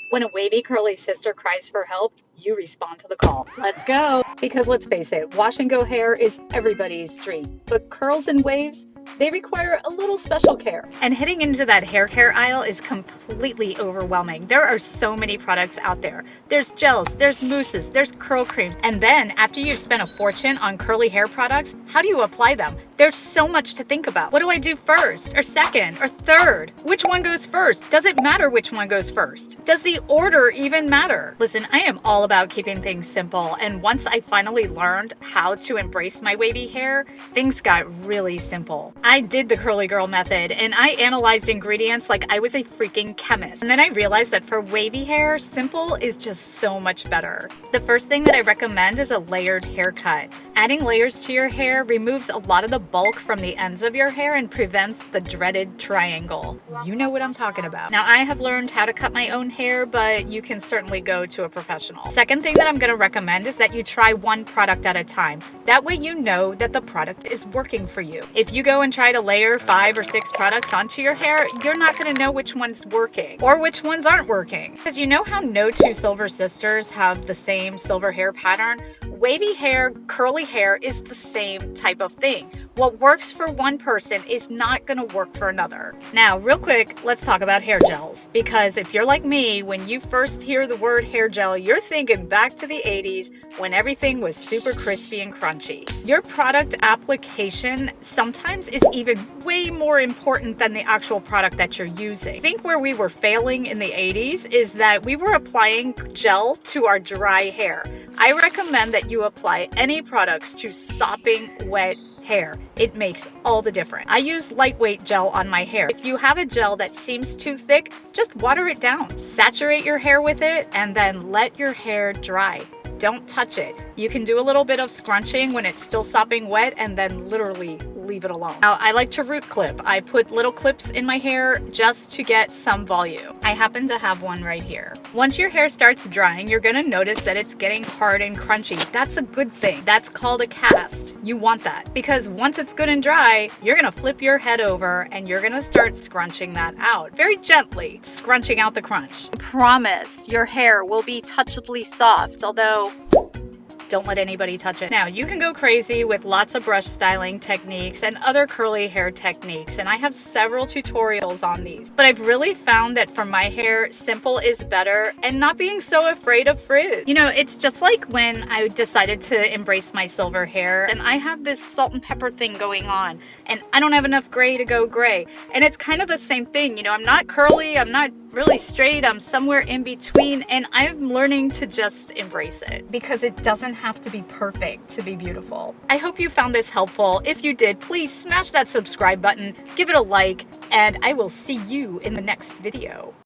When a wavy curly sister cries for help, you respond to the call. Let's go! Because let's face it, wash and go hair is everybody's dream. But curls and waves, they require a little special care. And hitting into that hair care aisle is completely overwhelming. There are so many products out there. There's gels, there's mousses, there's curl creams. And then after you've spent a fortune on curly hair products, how do you apply them? There's so much to think about. What do I do first or second or third? Which one goes first? Does it matter which one goes first? Does the order even matter? Listen, I am all about keeping things simple. And once I finally learned how to embrace my wavy hair, things got really simple. I did the curly girl method and I analyzed ingredients like I was a freaking chemist. And then I realized that for wavy hair, simple is just so much better. The first thing that I recommend is a layered haircut. Adding layers to your hair removes a lot of the bulk from the ends of your hair and prevents the dreaded triangle. You know what I'm talking about. Now, I have learned how to cut my own hair, but you can certainly go to a professional. Second thing that I'm going to recommend is that you try one product at a time. That way you know that the product is working for you. If you go and try to layer 5 or 6 products onto your hair, you're not going to know which one's working or which ones aren't working. Because you know how no two silver sisters have the same silver hair pattern? Wavy hair, curly hair is the same type of thing. What works for one person is not going to work for another. Now, real quick, let's talk about hair gels. Because if you're like me, when you first hear the word hair gel, you're thinking back to the 80s when everything was super crispy and crunchy. Your product application sometimes is even way more important than the actual product that you're using. I think where we were failing in the 80s is that we were applying gel to our dry hair. I recommend that you apply any products to sopping wet hair. It makes all the difference. I use lightweight gel on my hair. If you have a gel that seems too thick, just water it down. Saturate your hair with it and then let your hair dry. Don't touch it. You can do a little bit of scrunching when it's still sopping wet and then literally leave it alone. Now, I like to root clip. I put little clips in my hair just to get some volume. I happen to have one right here. Once your hair starts drying, you're gonna notice that it's getting hard and crunchy. That's a good thing. That's called a cast. You want that because once it's good and dry, you're gonna flip your head over and you're gonna start scrunching that out. Very gently, scrunching out the crunch. I promise your hair will be touchably soft, although don't let anybody touch it. Now, you can go crazy with lots of brush styling techniques and other curly hair techniques, and I have several tutorials on these. But I've really found that for my hair, simple is better and not being so afraid of frizz. You know, it's just like when I decided to embrace my silver hair, and I have this salt and pepper thing going on, and I don't have enough gray to go gray. And it's kind of the same thing, you know, I'm not curly, I'm not really straight, I'm somewhere in between, and I'm learning to just embrace it because it doesn't have to be perfect to be beautiful. I hope you found this helpful. If you did, please smash that subscribe button, give it a like, and I will see you in the next video.